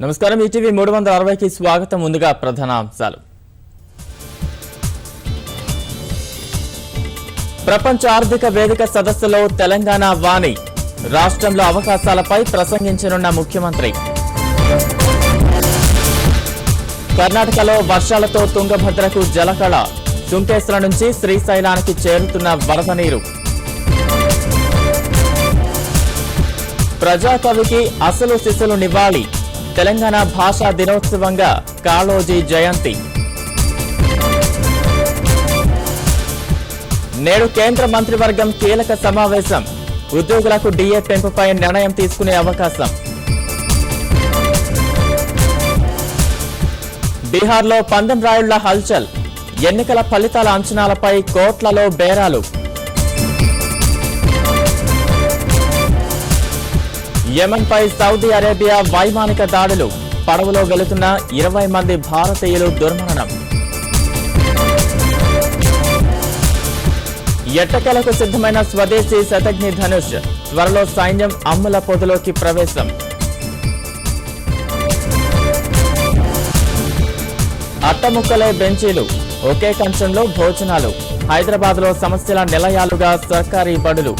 నమస్కారం ఈటీవీ 360కి స్వాగతం. ముందుగా ప్రధాన అంశాలు. ప్రపంచ ఆర్థిక వేదిక సదస్సులో తెలంగాణ వాణి, రాష్ట్రంలో అవకాశాలపై ప్రసంగించనున్న ముఖ్యమంత్రి. కర్ణాటకలో వర్షాలతో తుంగభద్రకు జలకళ, సుంకేశ్వర నుంచి శ్రీశైలానికి చేరుతున్న వరద నీరు. ప్రజాకవికి అసలు సిసలు నివాళి, తెలంగాణ భాషా దినోత్సవంగా కాళోజీ జయంతి. నేడు కేంద్ర మంత్రివర్గం కీలక సమావేశం, ఉద్యోగులకు డిఏ పెంపుపై నిర్ణయం తీసుకునే అవకాశం. బీహార్లో పందెం రాయుళ్ల హల్చల్, ఎన్నికల ఫలితాల అంచనాలపై కోట్లలో బేరాలు. యెమెన్పై సౌదీ అరేబియా వైమానిక దాడులు, పడవలో వెళుతున్న 20 మంది భారతీయులు దుర్మరణం. ఎట్టకేలకు సిద్ధమైన స్వదేశీ శతఘ్ని ధనుష్, త్వరలో సైన్యం అమ్ముల పొదలోకి ప్రవేశం. అట్టముక్కలే బెంచీలు, ఒకే కంచంలో భోజనాలు, హైదరాబాద్లో సమస్యల నిలయాలుగా సర్కారీ బడులు.